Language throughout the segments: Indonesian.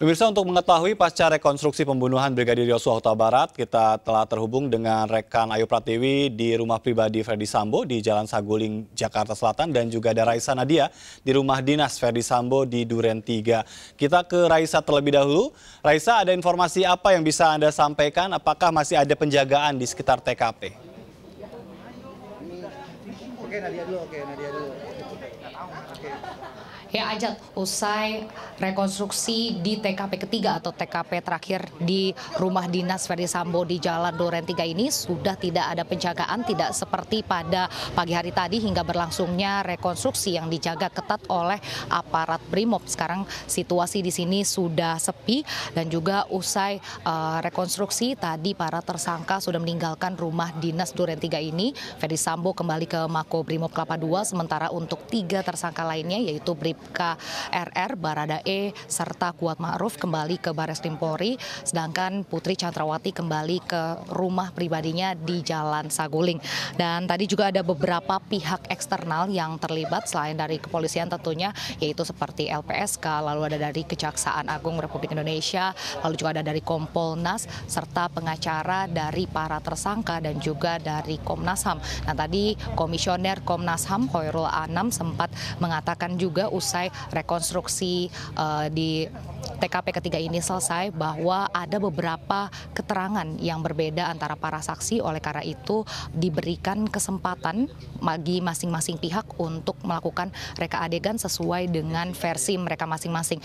Pemirsa, untuk mengetahui pasca rekonstruksi pembunuhan Brigadir Yosua Huta Barat, kita telah terhubung dengan rekan Ayu Pratiwi di rumah pribadi Ferdy Sambo di Jalan Saguling, Jakarta Selatan, dan juga ada Raisa Nadia di rumah dinas Ferdy Sambo di Duren 3. Kita ke Raisa terlebih dahulu. Raisa, ada informasi apa yang bisa Anda sampaikan? Apakah masih ada penjagaan di sekitar TKP? Oke, Nadia dulu. Ya, Ajat, usai rekonstruksi di TKP ketiga atau TKP terakhir di rumah dinas Ferdy Sambo di Jalan Duren 3 ini sudah tidak ada penjagaan, tidak seperti pada pagi hari tadi hingga berlangsungnya rekonstruksi yang dijaga ketat oleh aparat Brimob. Sekarang situasi di sini sudah sepi dan juga usai rekonstruksi tadi para tersangka sudah meninggalkan rumah dinas Duren 3 ini. Ferdy Sambo kembali ke Mako Brimob Kelapa II, sementara untuk 3 tersangka lainnya yaitu Bribka RR, Baradae, serta Kuat Ma'ruf kembali ke Bareskrim Polri, sedangkan Putri Chandrawati kembali ke rumah pribadinya di Jalan Saguling. Dan tadi juga ada beberapa pihak eksternal yang terlibat selain dari kepolisian tentunya, yaitu seperti LPSK, lalu ada dari Kejaksaan Agung Republik Indonesia, lalu juga ada dari Kompolnas, serta pengacara dari para tersangka dan juga dari Komnas HAM. Nah, tadi Komisioner Komnas HAM Khairul Anam sempat mengatakan juga usai rekonstruksi di TKP ketiga ini selesai bahwa ada beberapa keterangan yang berbeda antara para saksi, oleh karena itu diberikan kesempatan bagi masing-masing pihak untuk melakukan reka adegan sesuai dengan versi mereka masing-masing.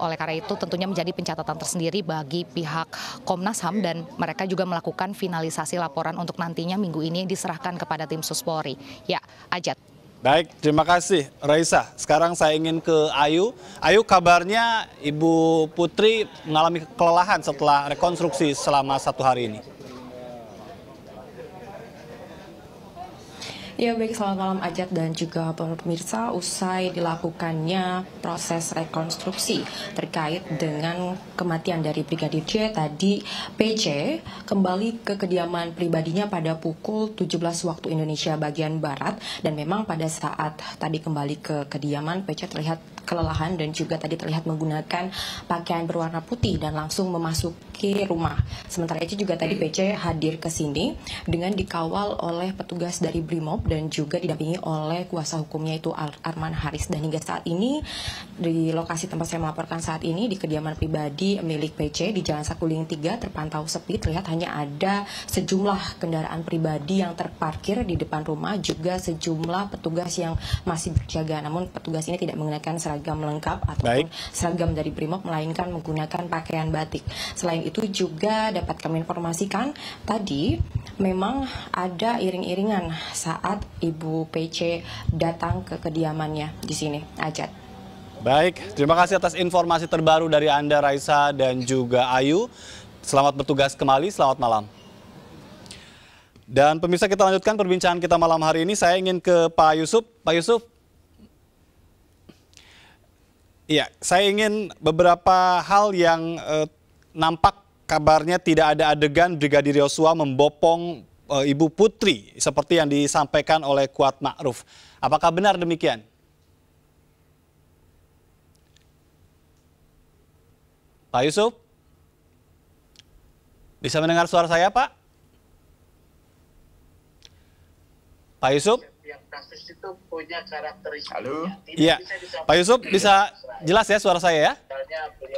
Oleh karena itu tentunya menjadi pencatatan tersendiri bagi pihak Komnas HAM dan mereka juga melakukan finalisasi laporan untuk nantinya minggu ini diserahkan kepada tim Sus Polri. Ya, Ajat. Baik, terima kasih Raisa. Sekarang saya ingin ke Ayu. Ayu, kabarnya Ibu Putri mengalami kelelahan setelah rekonstruksi selama 1 hari ini. Ya, baik, selamat malam Ajat dan juga para pemirsa. Usai dilakukannya proses rekonstruksi terkait dengan kematian dari Brigadir J, tadi PJ kembali ke kediaman pribadinya pada pukul 17 waktu Indonesia bagian Barat, dan memang pada saat tadi kembali ke kediaman, PJ terlihat kelelahan dan juga tadi terlihat menggunakan pakaian berwarna putih dan langsung memasuki rumah. Sementara itu juga tadi PJ hadir ke sini dengan dikawal oleh petugas dari Brimob dan juga didampingi oleh kuasa hukumnya itu Arman Haris. Dan hingga saat ini di lokasi tempat saya melaporkan saat ini di kediaman pribadi milik PJ di Jalan Saguling 3 terpantau sepi, terlihat hanya ada sejumlah kendaraan pribadi yang terparkir di depan rumah, juga sejumlah petugas yang masih berjaga. Namun petugas ini tidak menggunakan seragam lengkap ataupun seragam dari Brimob, melainkan menggunakan pakaian batik. Selain itu juga dapat kami informasikan tadi memang ada iring-iringan saat Ibu PC datang ke kediamannya di sini. Ajat. Baik, terima kasih atas informasi terbaru dari Anda Raisa dan juga Ayu. Selamat bertugas kembali, selamat malam. Dan pemirsa, kita lanjutkan perbincangan kita malam hari ini. Saya ingin ke Pak Yusuf. Pak Yusuf, iya, saya ingin beberapa hal yang nampak kabarnya tidak ada adegan Brigadir Yosua membopong Ibu Putri seperti yang disampaikan oleh Kuat Ma'ruf. Apakah benar demikian? Pak Yusuf? Bisa mendengar suara saya, Pak? Pak Yusuf? Yang kasus itu punya karakteristik. Halo? Iya, Pak Yusuf bisa jelas ya suara saya ya?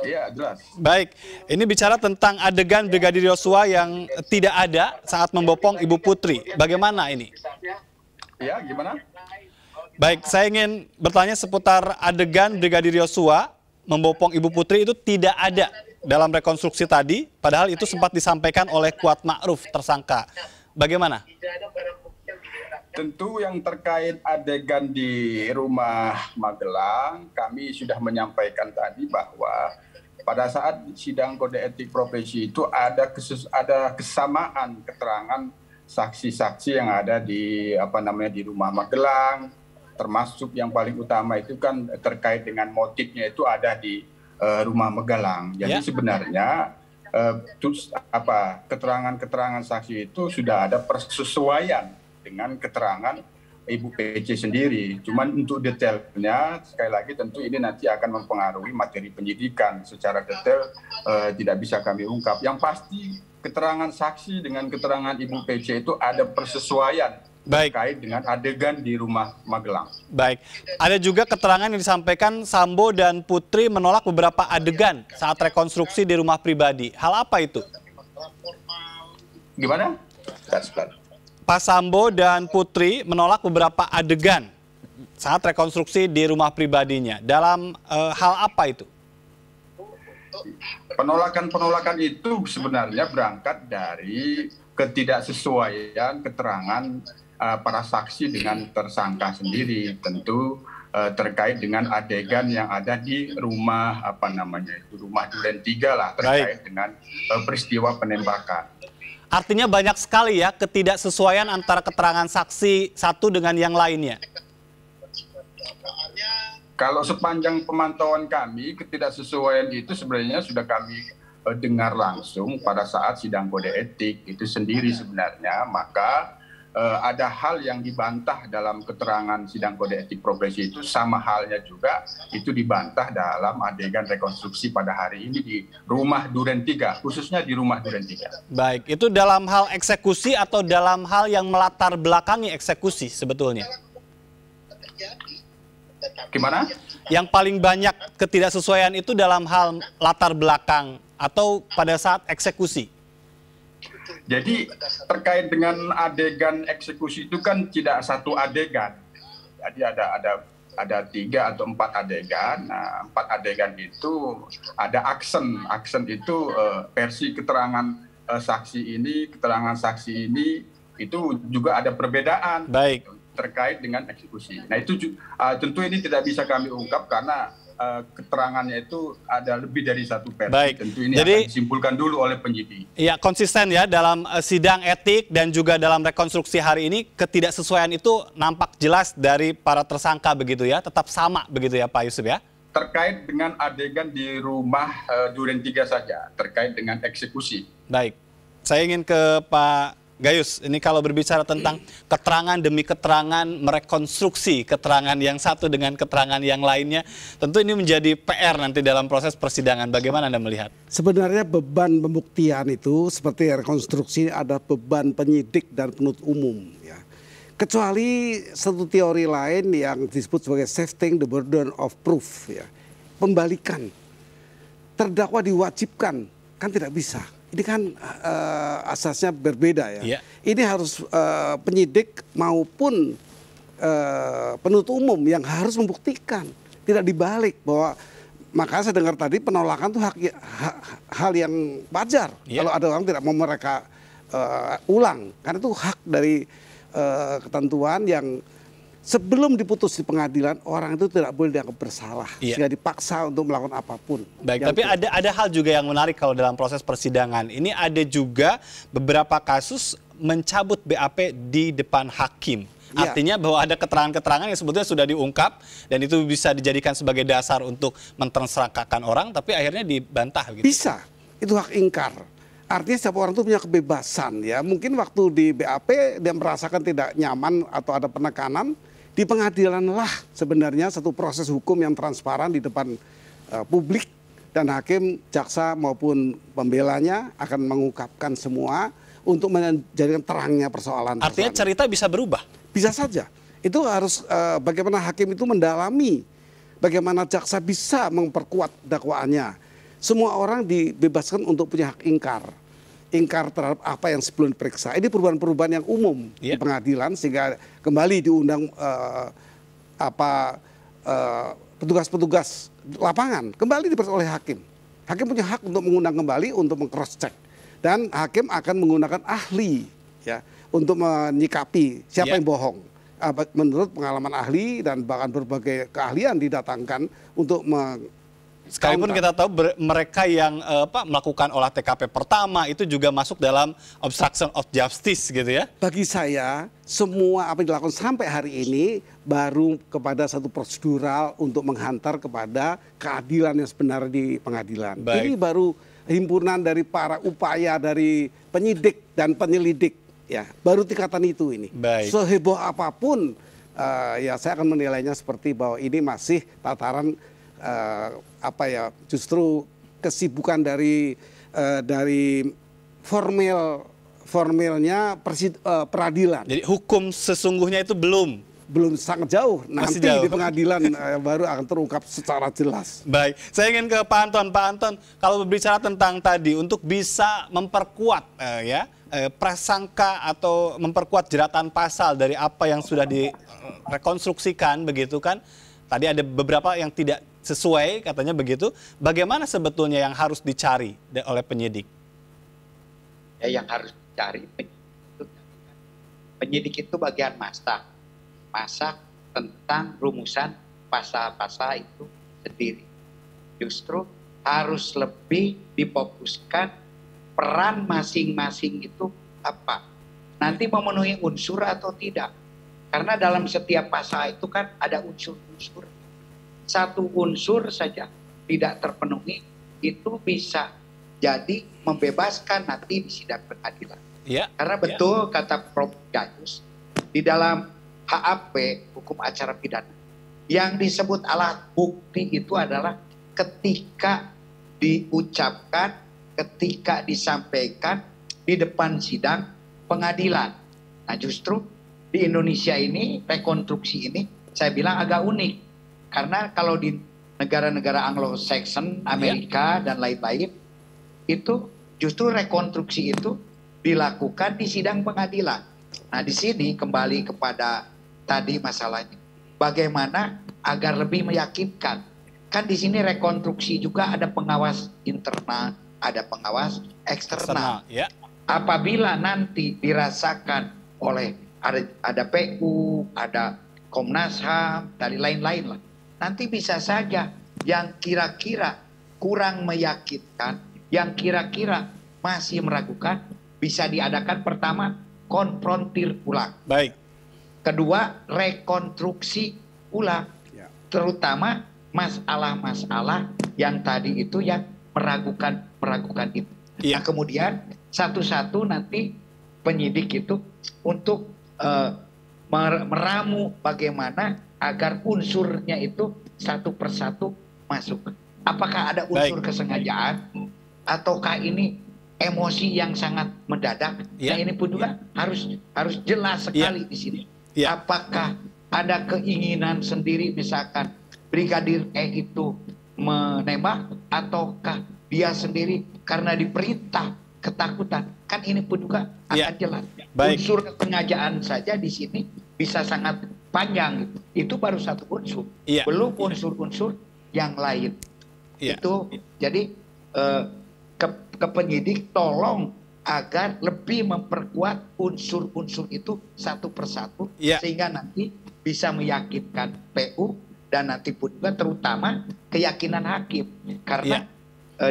Iya, jelas. Baik, ini bicara tentang adegan Brigadir Yosua yang tidak ada saat membopong Ibu Putri. Bagaimana ini? Ya, gimana? Baik, saya ingin bertanya seputar adegan Brigadir Yosua membopong Ibu Putri itu tidak ada dalam rekonstruksi tadi, padahal itu sempat disampaikan oleh Kuat Ma'ruf tersangka. Bagaimana? Tentu yang terkait adegan di rumah Magelang, kami sudah menyampaikan tadi bahwa pada saat sidang kode etik profesi itu ada kesamaan keterangan saksi-saksi yang ada di di rumah Magelang, termasuk yang paling utama itu kan terkait dengan motifnya itu ada di rumah Magelang. Jadi sebenarnya keterangan-keterangan saksi itu sudah ada persesuaian dengan keterangan Ibu PC sendiri. Cuman untuk detailnya, sekali lagi tentu ini nanti akan mempengaruhi materi penyidikan. Secara detail tidak bisa kami ungkap. Yang pasti keterangan saksi dengan keterangan Ibu PC itu ada persesuaian terkait dengan adegan di rumah Magelang. Baik, ada juga keterangan yang disampaikan Sambo dan Putri menolak beberapa adegan saat rekonstruksi di rumah pribadi. Hal apa itu? Gimana? Pak Sambo dan Putri menolak beberapa adegan saat rekonstruksi di rumah pribadinya. Dalam hal apa itu? Penolakan itu sebenarnya berangkat dari ketidaksesuaian keterangan para saksi dengan tersangka sendiri. Tentu terkait dengan adegan yang ada di rumah rumah Duren 3 lah, terkait dengan peristiwa penembakan. Artinya banyak sekali ya ketidaksesuaian antara keterangan saksi satu dengan yang lainnya. Kalau sepanjang pemantauan kami, ketidaksesuaian itu sebenarnya sudah kami dengar langsung pada saat sidang kode etik itu sendiri sebenarnya. Maka ada hal yang dibantah dalam keterangan sidang kode etik profesi itu, sama halnya juga itu dibantah dalam adegan rekonstruksi pada hari ini di rumah Duren 3, khususnya di rumah Duren 3. Baik, itu dalam hal eksekusi atau dalam hal yang melatar belakangi eksekusi sebetulnya? Gimana? Yang paling banyak ketidaksesuaian itu dalam hal latar belakang atau pada saat eksekusi? Jadi terkait dengan adegan eksekusi itu kan tidak satu adegan. Jadi ada 3 atau 4 adegan. Nah, 4 adegan itu ada aksen. Aksen itu versi keterangan saksi ini, keterangan saksi ini itu juga ada perbedaan. Baik. Terkait dengan eksekusi. Nah itu tentu ini tidak bisa kami ungkap karena keterangannya itu ada lebih dari satu versi. Baik. Tentu ini Jadi, akan disimpulkan dulu oleh penyidik. Ya, konsisten ya dalam sidang etik dan juga dalam rekonstruksi hari ini ketidaksesuaian itu nampak jelas dari para tersangka begitu ya, tetap sama begitu ya Pak Yusuf ya? Terkait dengan adegan di rumah Duren 3 saja, terkait dengan eksekusi. Baik, saya ingin ke Pak Gayus, ini kalau berbicara tentang keterangan demi keterangan, merekonstruksi keterangan yang satu dengan keterangan yang lainnya, tentu ini menjadi PR nanti dalam proses persidangan. Bagaimana Anda melihat? Sebenarnya beban pembuktian itu seperti rekonstruksi ada beban penyidik dan penuntut umum. Ya. Kecuali satu teori lain yang disebut sebagai shifting the burden of proof. Ya. Pembalikan, terdakwa diwajibkan, kan tidak bisa. Ini kan asasnya berbeda ya. Yeah. Ini harus penyidik maupun penuntut umum yang harus membuktikan. Tidak dibalik bahwa, makanya saya dengar tadi penolakan itu hal yang wajar. Yeah. Kalau ada orang tidak mau mereka ulang. Karena itu hak dari ketentuan yang sebelum diputus di pengadilan, orang itu tidak boleh dianggap bersalah, sehingga dipaksa untuk melakukan apapun. Baik, tapi ada hal juga yang menarik kalau dalam proses persidangan. Ini ada juga beberapa kasus mencabut BAP di depan hakim. Artinya bahwa ada keterangan-keterangan yang sebetulnya sudah diungkap dan itu bisa dijadikan sebagai dasar untuk mentersangkakan orang, tapi akhirnya dibantah. Gitu. Bisa, itu hak ingkar. Artinya setiap orang itu punya kebebasan ya. Mungkin waktu di BAP dia merasakan tidak nyaman atau ada penekanan. Di pengadilan lah sebenarnya satu proses hukum yang transparan di depan publik, dan hakim, jaksa maupun pembelanya akan mengungkapkan semua untuk menjadikan terangnya persoalan. Artinya cerita bisa berubah? Bisa saja. Itu harus bagaimana hakim itu mendalami, bagaimana jaksa bisa memperkuat dakwaannya. Semua orang dibebaskan untuk punya hak ingkar. Ingkar terhadap apa yang sebelum diperiksa. Ini perubahan-perubahan yang umum di pengadilan, sehingga kembali diundang petugas-petugas lapangan kembali diperiksa oleh hakim. Hakim punya hak untuk mengundang kembali untuk meng-cross check, dan hakim akan menggunakan ahli ya untuk menyikapi siapa yang bohong. Menurut pengalaman ahli dan bahkan berbagai keahlian didatangkan untuk sekalipun kita tahu mereka yang melakukan olah TKP pertama itu juga masuk dalam obstruction of justice gitu ya. Bagi saya semua apa yang dilakukan sampai hari ini baru kepada satu prosedural untuk menghantar kepada keadilan yang sebenarnya di pengadilan. Baik. Ini baru himpunan dari para upaya dari penyidik dan penyelidik ya. Baru tingkatan itu ini. Baik. Seheboh apapun ya saya akan menilainya seperti bahwa ini masih tataran justru kesibukan dari formalnya peradilan. Jadi hukum sesungguhnya itu belum sangat jauh. Nanti di pengadilan baru akan terungkap secara jelas. Baik, saya ingin ke Pak Anton. Pak Anton, kalau berbicara tentang tadi untuk bisa memperkuat prasangka atau memperkuat jeratan pasal dari apa yang sudah direkonstruksikan begitu kan? Tadi ada beberapa yang tidak sesuai katanya begitu. Bagaimana sebetulnya yang harus dicari oleh penyidik? Yang harus dicari penyidik itu bagian masak tentang rumusan pasal-pasal itu sendiri. Justru harus lebih difokuskan peran masing-masing itu apa. Nanti memenuhi unsur atau tidak. Karena dalam setiap pasal itu kan ada unsur-unsur. Satu unsur saja tidak terpenuhi, itu bisa jadi membebaskan nanti di sidang pengadilan. Ya, karena betul kata Prof. Gayus, di dalam HAP, hukum acara pidana, yang disebut alat bukti itu adalah ketika diucapkan, ketika disampaikan di depan sidang pengadilan. Nah justru di Indonesia ini, rekonstruksi ini saya bilang agak unik. Karena kalau di negara-negara Anglo-Saxon, Amerika dan lain-lain, itu justru rekonstruksi itu dilakukan di sidang pengadilan. Nah di sini kembali kepada tadi masalahnya, bagaimana agar lebih meyakinkan. Kan di sini rekonstruksi juga ada pengawas internal, ada pengawas eksternal. Ya. Apabila nanti dirasakan oleh ada PU, ada Komnas HAM, dari lain-lain lah, nanti bisa saja yang kira-kira kurang meyakinkan, yang kira-kira masih meragukan, bisa diadakan pertama konfrontir ulang. Baik. Kedua, rekonstruksi ulang, terutama masalah-masalah yang tadi itu yang meragukan itu. Nah, kemudian satu-satu nanti penyidik itu untuk meramu bagaimana agar unsurnya itu satu persatu masuk. Apakah ada unsur kesengajaan ataukah ini emosi yang sangat mendadak? Nah, ini pun juga harus jelas sekali di sini. Apakah ada keinginan sendiri misalkan Brigadir E itu menembak ataukah dia sendiri karena diperintah ketakutan? Kan ini pun juga akan jelas. Unsur kesengajaan saja di sini bisa sangat panjang. Itu baru satu unsur. Belum unsur-unsur yang lain. Itu jadi ke penyidik tolong agar lebih memperkuat unsur-unsur itu satu persatu sehingga nanti bisa meyakinkan PU dan nanti pun juga terutama keyakinan hakim, karena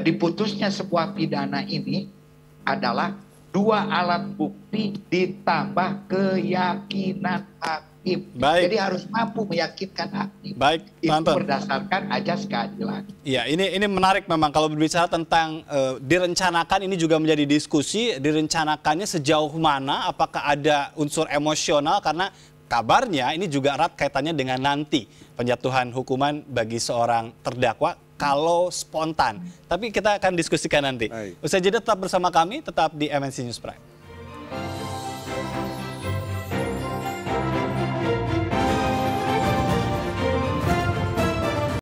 diputusnya sebuah pidana ini adalah dua alat bukti ditambah keyakinan hakim. Jadi harus mampu meyakinkan hakim. Baik, itu berdasarkan ajas keadilan. Iya, ini menarik memang kalau berbicara tentang direncanakan, ini juga menjadi diskusi. Direncanakannya sejauh mana? Apakah ada unsur emosional? Karena kabarnya ini juga erat kaitannya dengan nanti penjatuhan hukuman bagi seorang terdakwa kalau spontan. Tapi kita akan diskusikan nanti. Usai jeda tetap bersama kami, tetap di MNC News Prime.